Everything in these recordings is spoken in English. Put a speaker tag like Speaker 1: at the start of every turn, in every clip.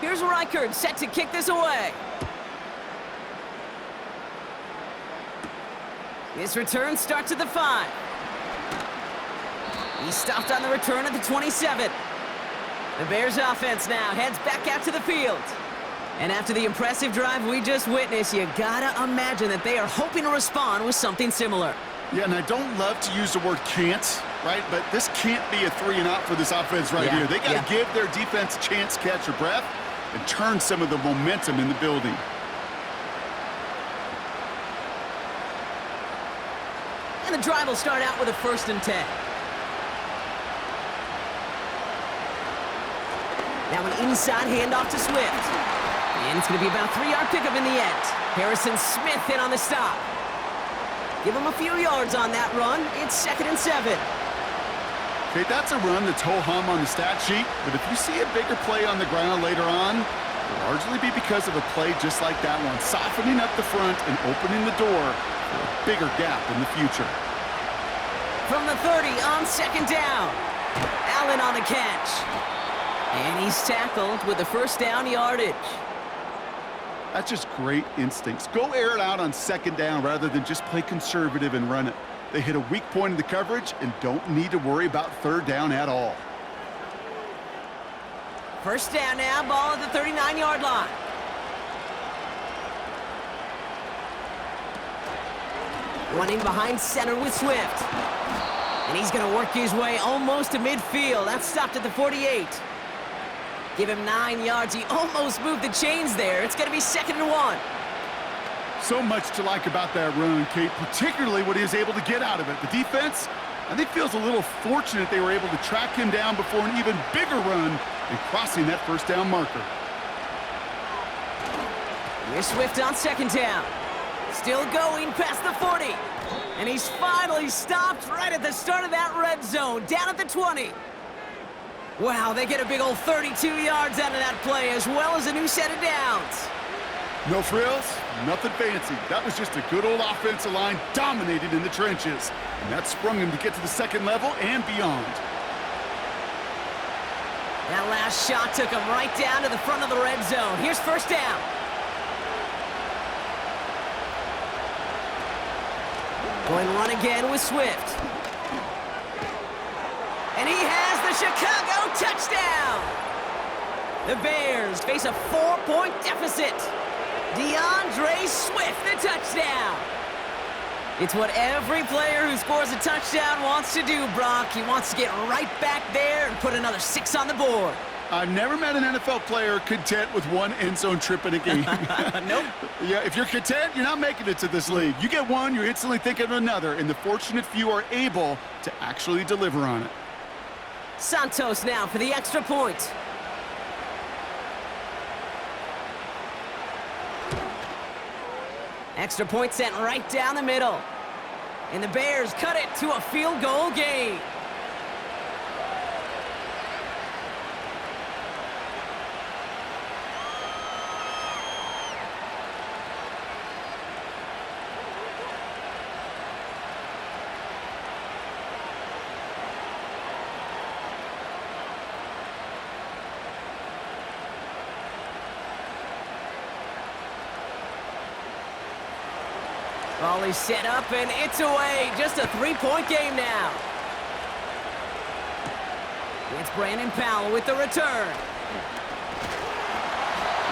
Speaker 1: Here's Reichard set to kick this away. This return starts at the 5. He stopped on the return at the 27. The Bears offense now heads back out to the field. And after the impressive drive we just witnessed, you gotta imagine that they are hoping to respond with something similar.
Speaker 2: Yeah, and I don't love to use the word can't, right? But this can't be a 3-and-out for this offense right here. They got to give their defense a chance to catch their breath and turn some of the momentum in the building.
Speaker 1: And the drive will start out with a 1st and 10. Now an inside handoff to Swift. And it's going to be about a 3-yard pickup in the end. Harrison Smith in on the stop. Give him a few yards on that run. It's 2nd and 7.
Speaker 2: Okay, that's a run that's ho-hum on the stat sheet, but if you see a bigger play on the ground later on, it'll largely be because of a play just like that one, softening up the front and opening the door for a bigger gap in the future.
Speaker 1: From the 30 on 2nd down. Allen on the catch. And he's tackled with the 1st down yardage.
Speaker 2: That's just great instincts. Go air it out on 2nd down rather than just play conservative and run it. They hit a weak point in the coverage and don't need to worry about 3rd down at all.
Speaker 1: 1st down now, ball at the 39-yard line. Running behind center with Swift. And he's going to work his way almost to midfield. That's stopped at the 48. Give him 9 yards. He almost moved the chains there. It's going to be 2nd and 1.
Speaker 2: So much to like about that run, Kate, particularly what he was able to get out of it. The defense, I think, feels a little fortunate they were able to track him down before an even bigger run and crossing that 1st down marker.
Speaker 1: Here's Swift on 2nd down. Still going past the 40. And he's finally stopped right at the start of that red zone, down at the 20. Wow, they get a big old 32 yards out of that play, as well as a new set of downs.
Speaker 2: No frills, nothing fancy. That was just a good old offensive line dominated in the trenches. And that sprung him to get to the 2nd level and beyond.
Speaker 1: That last shot took him right down to the front of the red zone. Here's 1st down. Going run again with Swift. And he has the Chicago touchdown! The Bears face a 4-point deficit. DeAndre Swift, the touchdown! It's what every player who scores a touchdown wants to do, Brock. He wants to get right back there and put another 6 on the board.
Speaker 2: I've never met an NFL player content with one end zone trip in a game.
Speaker 1: Nope.
Speaker 2: Yeah, if you're content, you're not making it to this league. You get one, you're instantly thinking of another, and the fortunate few are able to actually deliver on it.
Speaker 1: Santos now for the extra point. Extra point sent right down the middle. And the Bears cut it to a field goal game. Ball is set up, and it's away. Just a 3-point game now. It's Brandon Powell with the return.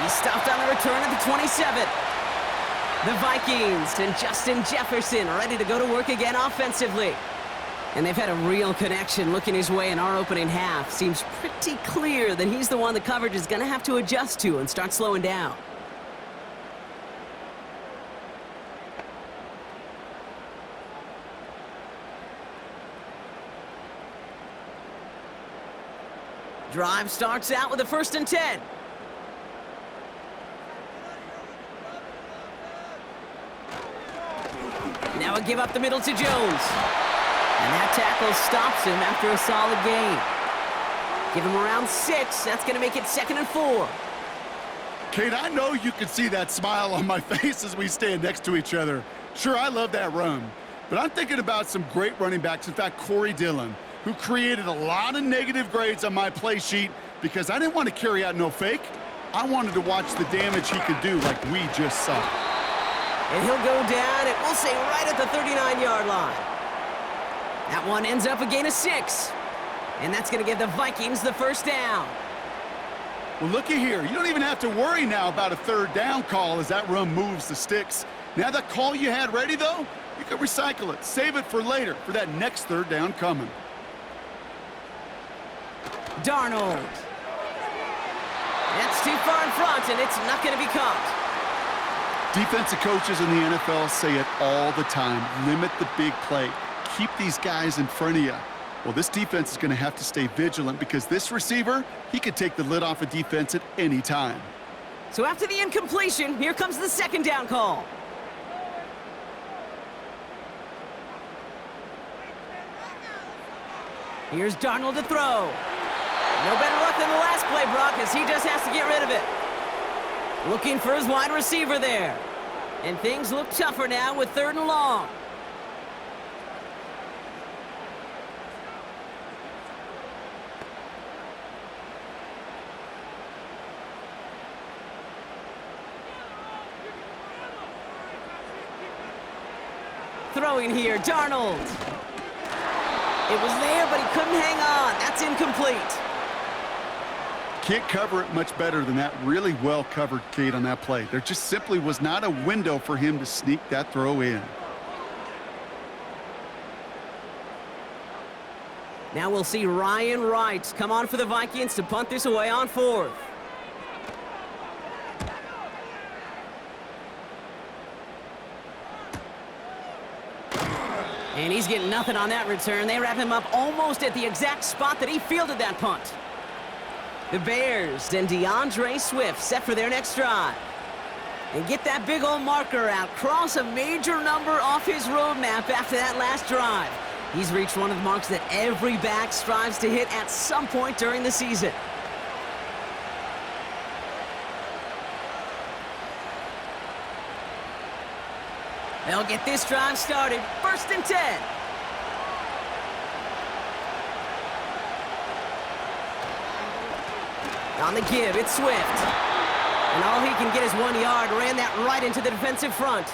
Speaker 1: He stopped on the return at the 27. The Vikings and Justin Jefferson ready to go to work again offensively. And they've had a real connection looking his way in our opening half. Seems pretty clear that he's the one the coverage is going to have to adjust to and start slowing down. Drive starts out with a 1st and 10. Now a give up the middle to Jones. And that tackle stops him after a solid gain. Give him around 6. That's going to make it 2nd and 4.
Speaker 2: Kate, I know you can see that smile on my face as we stand next to each other. Sure, I love that run. But I'm thinking about some great running backs. In fact, Corey Dillon, who created a lot of negative grades on my play sheet because I didn't want to carry out no fake. I wanted to watch the damage he could do like we just saw.
Speaker 1: And he'll go down, and we'll say right at the 39-yard line. That one ends up a gain of 6. And that's going to give the Vikings the first down.
Speaker 2: Well, looky here. You don't even have to worry now about a third down call as that run moves the sticks. Now that call you had ready, though, you can recycle it. Save it for later for that next third down coming.
Speaker 1: Darnold. That's too far in front, and it's not going to be caught.
Speaker 2: Defensive coaches in the NFL say it all the time. Limit the big play. Keep these guys in front of you. Well, this defense is going to have to stay vigilant because this receiver, he could take the lid off a defense at any time.
Speaker 1: So after the incompletion, here comes the second down call. Here's Darnold to throw. No better luck than the last play, Brock, as he just has to get rid of it. Looking for his wide receiver there. And things look tougher now with 3rd and long. Throwing here, Darnold. It was there, but he couldn't hang on. That's incomplete.
Speaker 2: Can't cover it much better than that. Really well covered, Kate, on that play. There just simply was not a window for him to sneak that throw in.
Speaker 1: Now we'll see Ryan Wright come on for the Vikings to punt this away on 4th. And he's getting nothing on that return. They wrap him up almost at the exact spot that he fielded that punt. The Bears and DeAndre Swift set for their next drive. And get that big old marker out. Cross a major number off his roadmap after that last drive. He's reached one of the marks that every back strives to hit at some point during the season. They'll get this drive started. 1st and 10. On the give, it's Swift. And all he can get is 1 yard. Ran that right into the defensive front.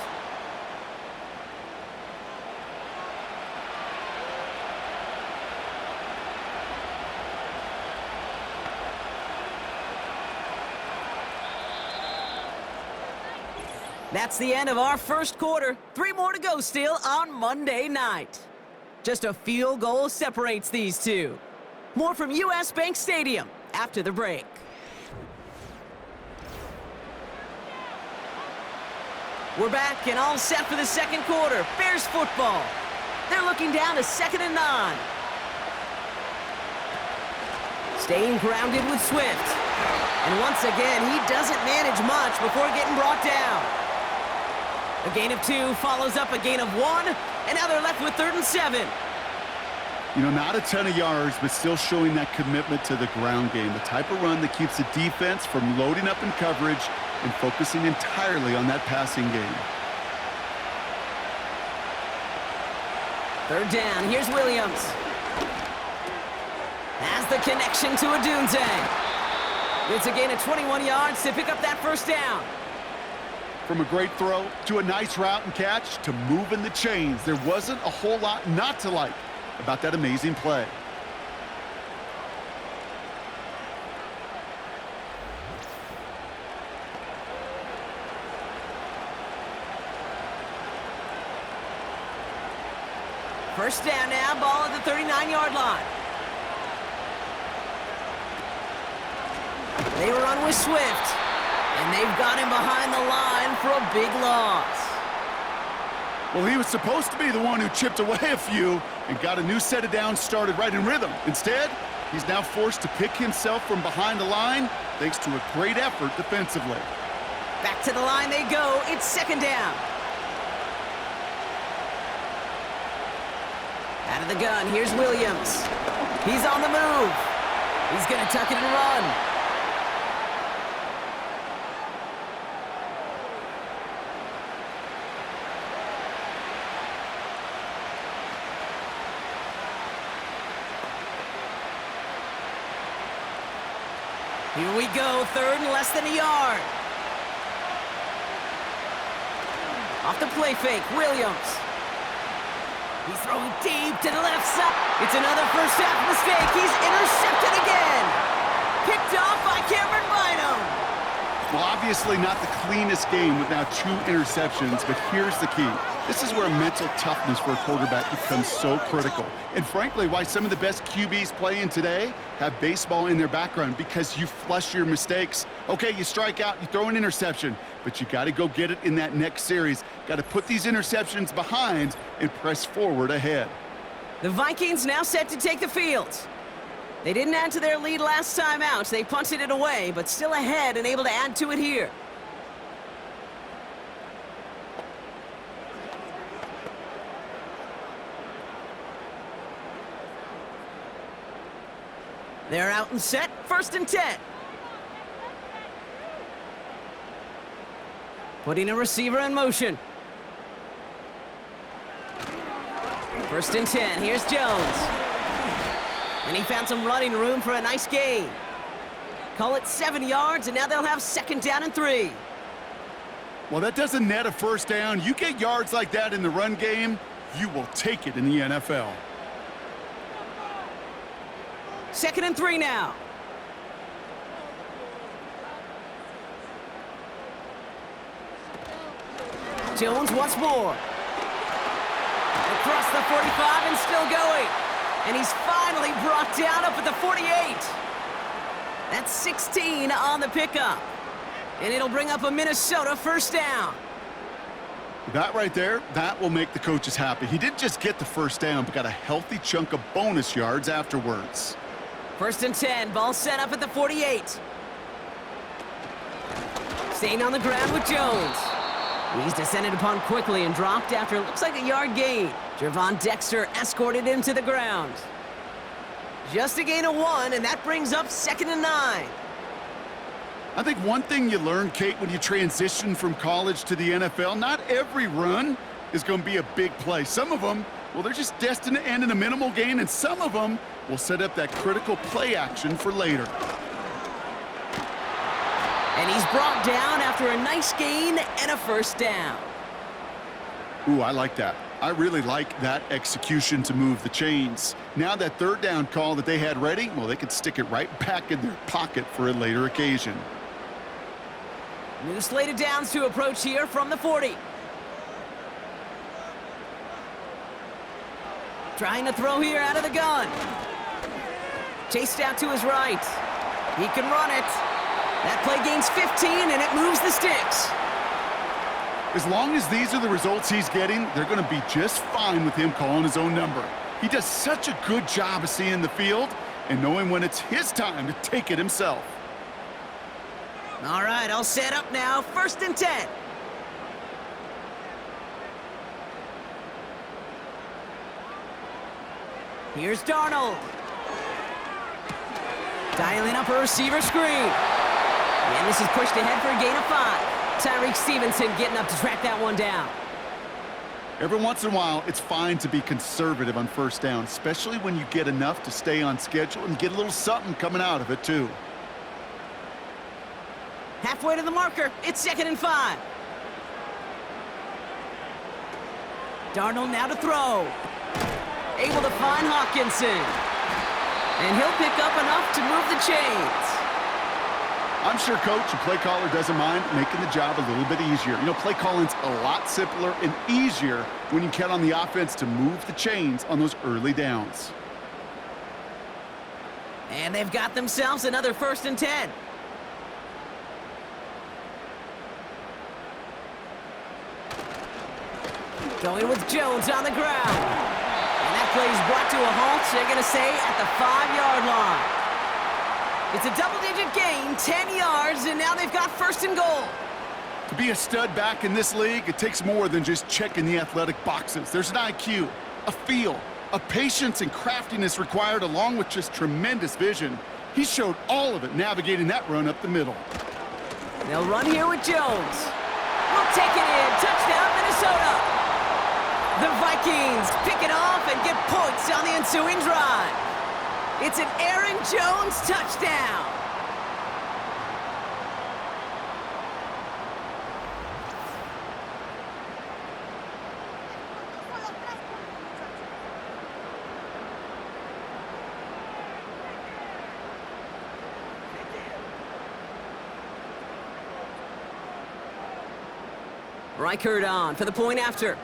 Speaker 1: That's the end of our first quarter. 3 more to go still on Monday night. Just a field goal separates these two. More from US Bank Stadium after the break. We're back and all set for the second quarter. Bears football. They're looking down to 2nd and 9. Staying grounded with Swift. And once again, he doesn't manage much before getting brought down. A gain of 2 follows up a gain of 1, and now they're left with 3rd and 7.
Speaker 2: You know, not a ton of yards, but still showing that commitment to the ground game. The type of run that keeps the defense from loading up in coverage and focusing entirely on that passing game.
Speaker 1: 3rd down, here's Williams. Has the connection to Odunze. It's a gain of 21 yards to pick up that 1st down.
Speaker 2: From a great throw to a nice route and catch to moving the chains, there wasn't a whole lot not to like about that amazing play.
Speaker 1: First down now, ball at the 39-yard line. They run with Swift. And they've got him behind the line for a big loss.
Speaker 2: Well, he was supposed to be the one who chipped away a few and got a new set of downs started right in rhythm. Instead, he's now forced to pick himself from behind the line thanks to a great effort defensively.
Speaker 1: Back to the line they go. It's 2nd down. Out of the gun, here's Williams. He's on the move. He's going to tuck it and run. Here we go, third and less than a yard. Off the play fake, Williams. He's throwing deep to the left side. It's another first half mistake. He's intercepted again. Picked off by Cameron Bynum.
Speaker 2: Well, obviously not the cleanest game with now 2 interceptions, but here's the key. This is where mental toughness for a quarterback becomes so critical. And frankly, why some of the best QBs playing today have baseball in their background, because you flush your mistakes. Okay, you strike out, you throw an interception, but you got to go get it in that next series. Got to put these interceptions behind and press forward ahead.
Speaker 1: The Vikings now set to take the field. They didn't add to their lead last time out. They punted it away, but still ahead and able to add to it here. They're out and set. First and 10. Putting a receiver in motion. First and 10. Here's Jones. And he found some running room for a nice gain. Call it 7 yards, and now they'll have second down and 3.
Speaker 2: Well, that doesn't net a first down. You get yards like that in the run game, you will take it in the NFL.
Speaker 1: Second and 3 now. Jones once more. Across the 45 and still going. And he's finally brought down up at the 48. That's 16 on the pickup. And it'll bring up a Minnesota first down.
Speaker 2: That right there, that will make the coaches happy. He didn't just get the first down, but got a healthy chunk of bonus yards afterwards.
Speaker 1: First and 10, ball set up at the 48. Staying on the ground with Jones. He's descended upon quickly and dropped after it looks like a yard gain. Javon Dexter escorted him to the ground. Just a gain of 1, and that brings up second and 9.
Speaker 2: I think one thing you learn, Kate, when you transition from college to the NFL, not every run is going to be a big play. Some of them, well, they're just destined to end in a minimal gain, and some of them will set up that critical play action for later.
Speaker 1: And he's brought down after a nice gain and a first down.
Speaker 2: Ooh, I like that. I really like that execution to move the chains. Now that third down call that they had ready, well, they could stick it right back in their pocket for a later occasion.
Speaker 1: New slate of downs to approach here from the 40. Trying to throw here out of the gun. Chased out to his right. He can run it. That play gains 15, and it moves the sticks.
Speaker 2: As long as these are the results he's getting, they're going to be just fine with him calling his own number. He does such a good job of seeing the field and knowing when it's his time to take it himself.
Speaker 1: All right, all set up now. First and 10. Here's Darnold. Dialing up a receiver screen. And this is pushed ahead for a gain of 5. Tyreek Stevenson getting up to track that one down.
Speaker 2: Every once in a while, it's fine to be conservative on first down, especially when you get enough to stay on schedule and get a little something coming out of it, too.
Speaker 1: Halfway to the marker, it's second and 5. Darnold now to throw. Able to find Hawkinson. And he'll pick up enough to move the chains.
Speaker 2: I'm sure coach and play caller doesn't mind making the job a little bit easier. You know, play calling's a lot simpler and easier when you count on the offense to move the chains on those early downs.
Speaker 1: And they've got themselves another first and 10. Going with Jones on the ground. And that play is brought to a halt, so they're going to say at the 5-yard line. It's a double-digit gain, 10 yards, and now they've got first and goal.
Speaker 2: To be a stud back in this league, it takes more than just checking the athletic boxes. There's an IQ, a feel, a patience and craftiness required, along with just tremendous vision. He showed all of it navigating that run up the middle.
Speaker 1: They'll run here with Jones. We'll take it in. Touchdown, Minnesota. The Vikings pick it off and get points on the ensuing drive. It's an Aaron Jones touchdown. Reichert on for the point after.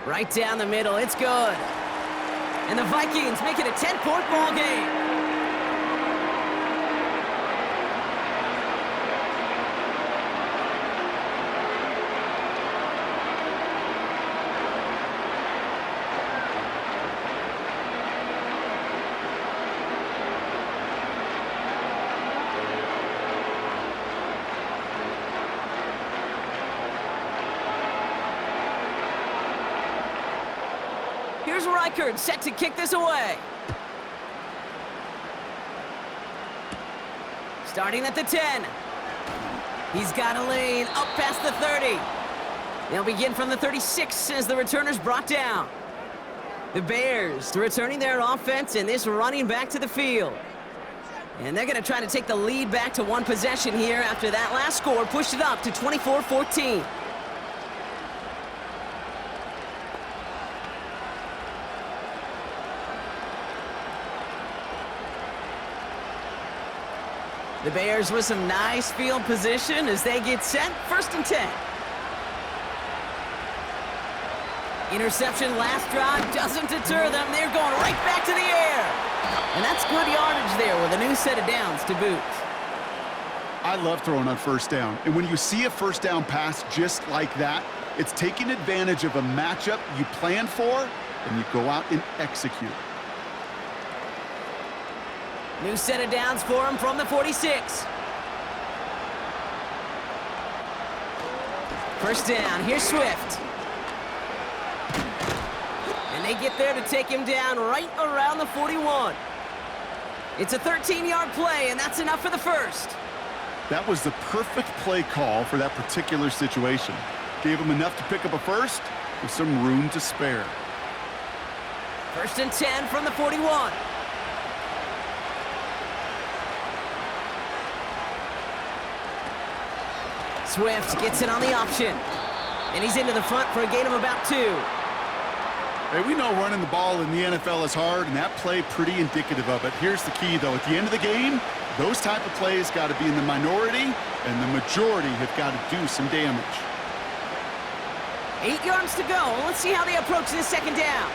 Speaker 1: Right down the middle, it's good. And the Vikings make it a 10-point ball game. Here's Reichert set to kick this away. Starting at the 10. He's got a lane up past the 30. They'll begin from the 36 as the returner's brought down. The Bears returning their offense and this running back to the field. And they're going to try to take the lead back to one possession here after that last score pushed it up to 24-14. The Bears with some nice field position as they get set. 1st and 10. Interception last drive doesn't deter them. They're going right back to the air. And that's good yardage there with a new set of downs to boot.
Speaker 2: I love throwing on 1st down. And when you see a 1st down pass just like that, it's taking advantage of a matchup you plan for, and you go out and execute.
Speaker 1: New set of downs for him from the 46. 1st down, here's Swift. And they get there to take him down right around the 41. It's a 13-yard play, and that's enough for the 1st.
Speaker 2: That was the perfect play call for that particular situation. Gave him enough to pick up a 1st with some room to spare.
Speaker 1: 1st and 10 from the 41. Swift gets it on the option. And he's into the front for a gain of about 2.
Speaker 2: Hey, we know running the ball in the NFL is hard, and that play pretty indicative of it. Here's the key, though. At the end of the game, those type of plays got to be in the minority, and the majority have got to do some damage.
Speaker 1: 8 yards to go. Let's see how they approach this 2nd down.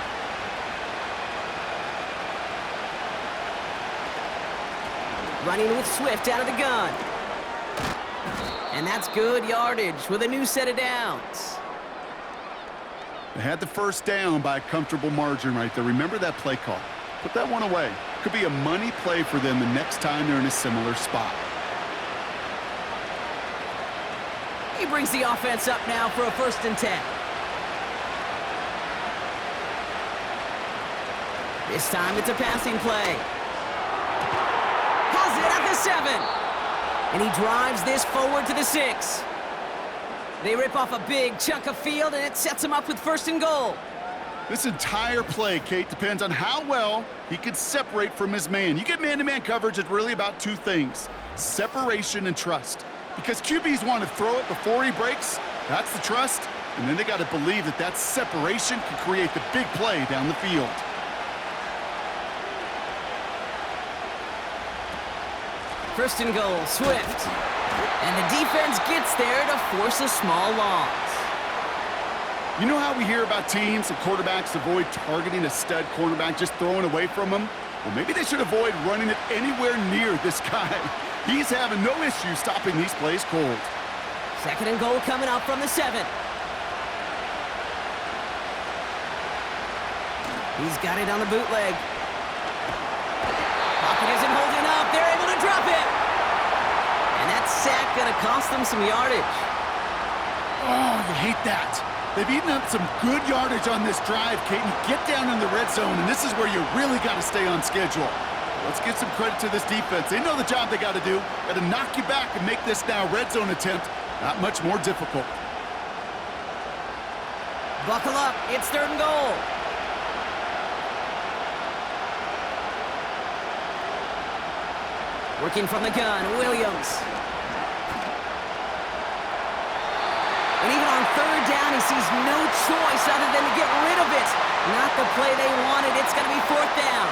Speaker 1: Running with Swift out of the gun. And that's good yardage with a new set of downs.
Speaker 2: They had the 1st down by a comfortable margin right there. Remember that play call. Put that one away. Could be a money play for them the next time they're in a similar spot.
Speaker 1: He brings the offense up now for a 1st and 10. This time it's a passing play. Has it at the 7. And he drives this forward to the 6. They rip off a big chunk of field, and it sets him up with 1st and goal.
Speaker 2: This entire play, Kate, depends on how well he can separate from his man. You get man-to-man coverage, it's really about 2 things: separation and trust. Because QBs want to throw it before he breaks, that's the trust, and then they got to believe that that separation can create the big play down the field.
Speaker 1: First and goal, Swift. And the defense gets there to force a small loss.
Speaker 2: You know how we hear about teams and quarterbacks avoid targeting a stud cornerback, just throwing away from him? Well, maybe they should avoid running it anywhere near this guy. He's having no issue stopping these plays cold.
Speaker 1: 2nd and goal coming up from the 7. He's got it on the bootleg. Pocket isn't holding up. They're able to drop it. And that sack going to cost them some yardage.
Speaker 2: Oh, you hate that. They've eaten up some good yardage on this drive, Kate. You get down in the red zone, and this is where you really got to stay on schedule. Let's give some credit to this defense. They know the job they got to do. Got to knock you back and make this now red zone attempt not much more difficult.
Speaker 1: Buckle up. It's 3rd and goal. Working from the gun, Williams. And even on 3rd down, he sees no choice other than to get rid of it. Not the play they wanted. It's going to be 4th down.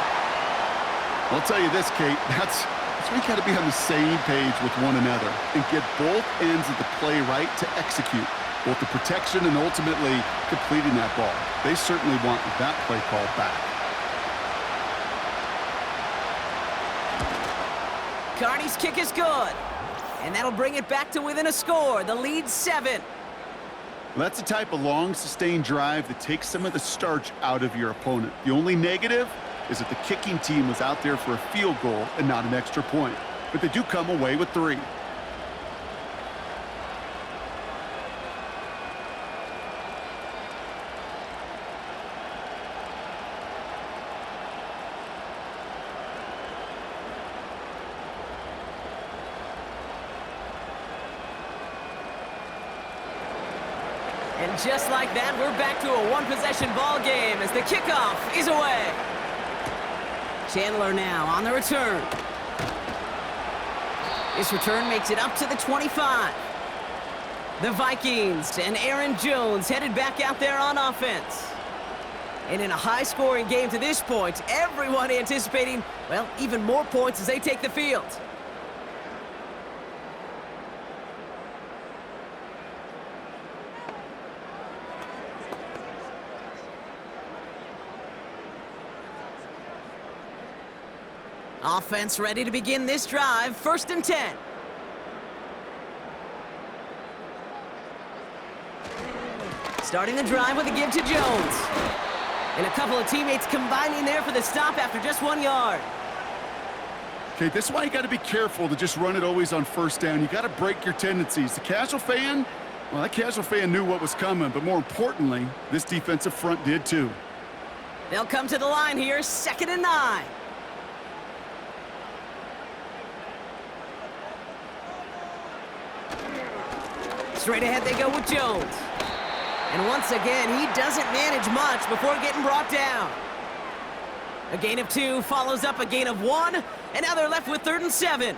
Speaker 2: I'll tell you this, Kate, that's So you got to be on the same page with one another and get both ends of the play right to execute, both the protection and ultimately completing that ball. They certainly want that play call back.
Speaker 1: Carney's kick is good. And that'll bring it back to within a score. The lead's 7.
Speaker 2: Well, that's the type of long, sustained drive that takes some of the starch out of your opponent. The only negative is that the kicking team was out there for a field goal and not an extra point. But they do come away with 3.
Speaker 1: And just like that, we're back to a one-possession ball game as the kickoff is away. Chandler now on the return. This return makes it up to the 25. The Vikings and Aaron Jones headed back out there on offense. And in a high-scoring game to this point, everyone anticipating, well, even more points as they take the field. Offense ready to begin this drive. 1st and 10. Starting the drive with a give to Jones. And a couple of teammates combining there for the stop after just 1 yard.
Speaker 2: Okay, this is why you got to be careful to just run it always on 1st down. You got to break your tendencies. The casual fan, well, that casual fan knew what was coming, but more importantly, this defensive front did too.
Speaker 1: They'll come to the line here, 2nd and 9. Straight ahead they go with Jones. And once again, he doesn't manage much before getting brought down. A gain of 2 follows up a gain of 1, and now they're left with 3rd and 7.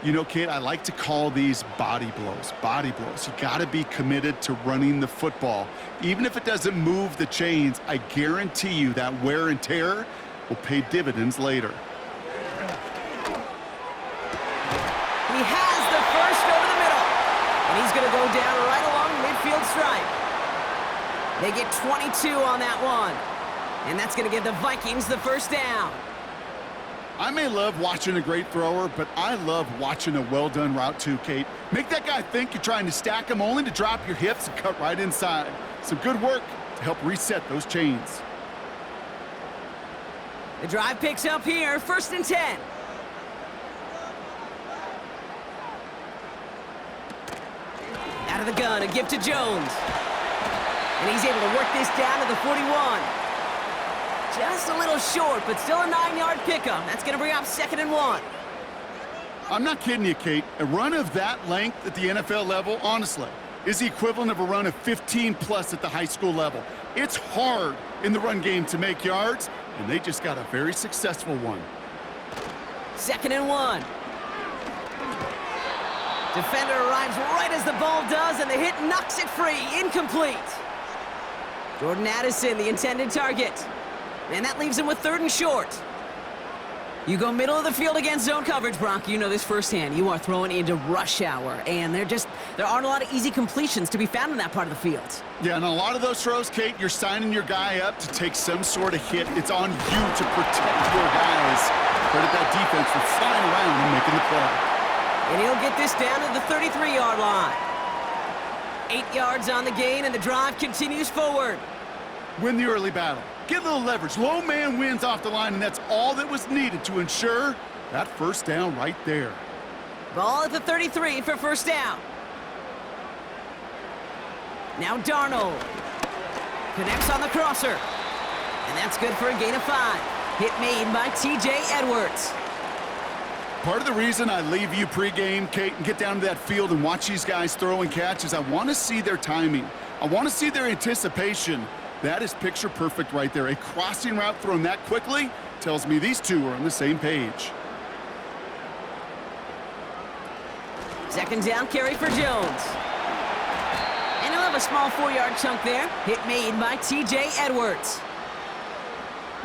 Speaker 2: You know, Kate, I like to call these body blows. Body blows. You got to be committed to running the football. Even if it doesn't move the chains, I guarantee you that wear and tear will pay dividends later.
Speaker 1: He has the first over the middle. And he's going to go down right along the midfield stripe. They get 22 on that one. And that's going to give the Vikings the 1st down.
Speaker 2: I may love watching a great thrower, but I love watching a well-done route too, Kate. Make that guy think you're trying to stack him only to drop your hips and cut right inside. Some good work to help reset those chains.
Speaker 1: The drive picks up here, 1st and 10. Out of the gun, a give to Jones. And he's able to work this down to the 41. Just a little short, but still a 9-yard pickup. That's going to bring up 2nd and 1.
Speaker 2: I'm not kidding you, Kate. A run of that length at the NFL level, honestly, is the equivalent of a run of 15+ at the high school level. It's hard in the run game to make yards, and they just got a very successful one.
Speaker 1: 2nd and 1. Defender arrives right as the ball does, and the hit knocks it free. Incomplete. Jordan Addison, the intended target. And that leaves him with 3rd and short. You go middle of the field against zone coverage, Bronk. You know this firsthand. You are throwing into rush hour, and there aren't a lot of easy completions to be found in that part of the field.
Speaker 2: Yeah, and a lot of those throws, Kate, you're signing your guy up to take some sort of hit. It's on you to protect your guys. Credit that defense for flying around and making the play.
Speaker 1: And he'll get this down to the 33-yard line. 8 yards on the gain, and the drive continues forward.
Speaker 2: Win the early battle. Get a little leverage. Low man wins off the line, and that's all that was needed to ensure that 1st down right there.
Speaker 1: Ball at the 33 for 1st down. Now Darnold. Connects on the crosser. And that's good for a gain of 5. Hit made by T.J. Edwards.
Speaker 2: Part of the reason I leave you pregame, Kate, and get down to that field and watch these guys throw and catch is I want to see their timing. I want to see their anticipation. That is picture perfect right there. A crossing route thrown that quickly tells me these two are on the same page.
Speaker 1: 2nd down carry for Jones. And he'll have a small 4-yard chunk there. Hit made by T.J. Edwards.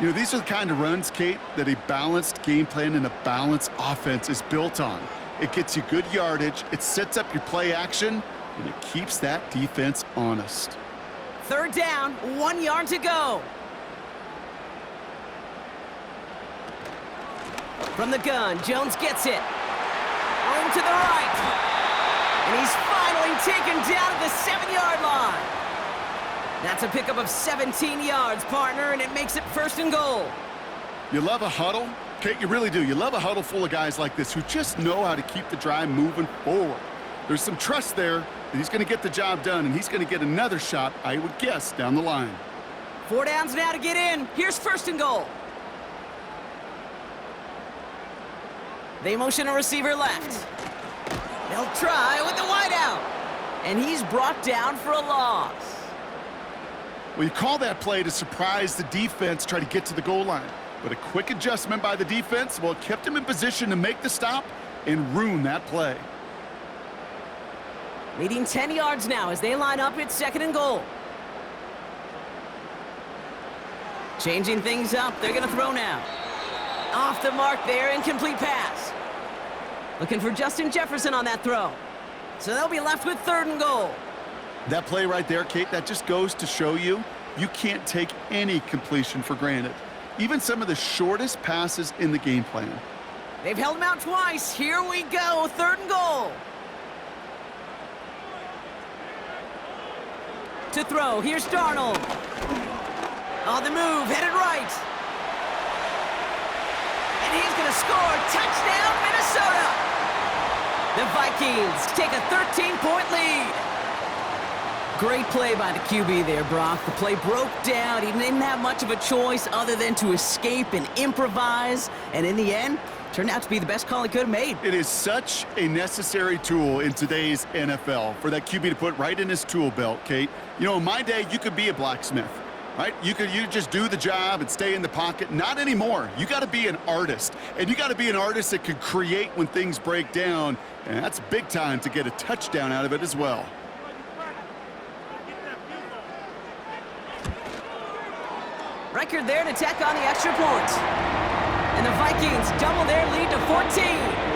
Speaker 2: You know, these are the kind of runs, Kate, that a balanced game plan and a balanced offense is built on. It gets you good yardage, it sets up your play action, and it keeps that defense honest.
Speaker 1: Third down, 1 yard to go. From the gun, Jones gets it. Room to the right. And he's finally taken down at the 7-yard line. That's a pickup of 17 yards, partner, and it makes it 1st and goal.
Speaker 2: You love a huddle? Kate, you really do. You love a huddle full of guys like this who just know how to keep the drive moving forward. There's some trust there that he's going to get the job done, and he's going to get another shot, I would guess, down the line.
Speaker 1: 4 downs now to get in. Here's 1st and goal. They motion a receiver left. They'll try with the wideout. And he's brought down for a loss.
Speaker 2: Well, you call that play to surprise the defense, try to get to the goal line. But a quick adjustment by the defense, well, it kept him in position to make the stop and ruin that play.
Speaker 1: Leading 10 yards now as they line up at 2nd and goal. Changing things up, they're going to throw now. Off the mark there, incomplete pass. Looking for Justin Jefferson on that throw. So they'll be left with 3rd and goal.
Speaker 2: That play right there, Kate, that just goes to show you can't take any completion for granted. Even some of the shortest passes in the game plan.
Speaker 1: They've held him out twice. Here we go, 3rd and goal. To throw, here's Darnold. On the move, headed right. And he's going to score. Touchdown, Minnesota. The Vikings take a 13-point lead. Great play by the QB there, Brock. The play broke down. He didn't have much of a choice other than to escape and improvise. And in the end, turned out to be the best call he could have made.
Speaker 2: It is such a necessary tool in today's NFL for that QB to put right in his tool belt, Kate. You know, in my day, you could be a blacksmith, right? You just do the job and stay in the pocket. Not anymore. You got to be an artist. And you got to be an artist that can create when things break down. And that's big time to get a touchdown out of it as well.
Speaker 1: Record there to tack on the extra point. And the Vikings double their lead to 14.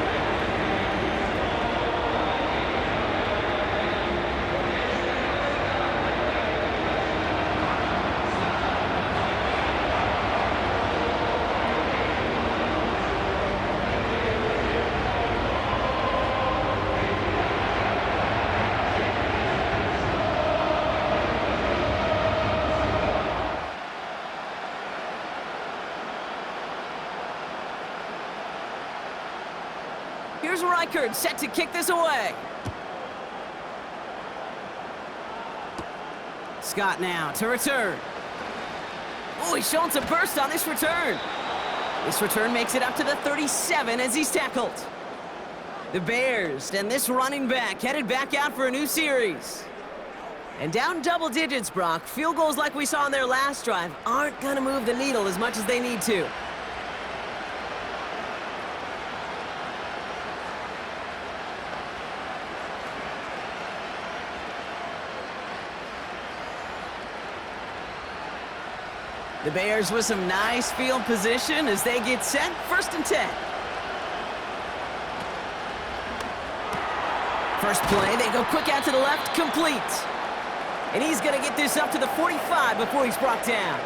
Speaker 1: Here's Reichard set to kick this away. Scott now to return. Oh, he's showing some burst on this return. This return makes it up to the 37 as he's tackled. The Bears and this running back headed back out for a new series. And down double digits, Brock. Field goals like we saw on their last drive aren't going to move the needle as much as they need to. The Bears with some nice field position as they get set. 1st and 10. First play, they go quick out to the left, complete. And he's going to get this up to the 45 before he's brought down.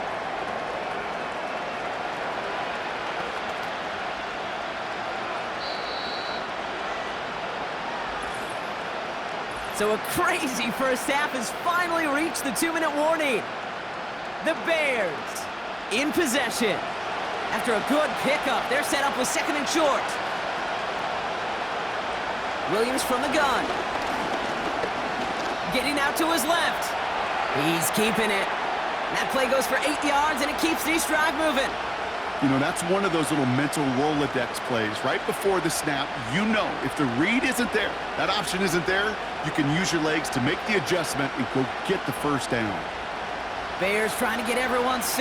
Speaker 1: So a crazy first half has finally reached the 2-minute warning. The Bears in possession. After a good pickup, they're set up with 2nd and short. Williams from the gun. Getting out to his left. He's keeping it. That play goes for 8 yards, and it keeps this drive moving.
Speaker 2: You know, that's one of those little mental Rolodex plays. Right before the snap, you know if the read isn't there, that option isn't there, you can use your legs to make the adjustment and go get the 1st down.
Speaker 1: Bears trying to get everyone set.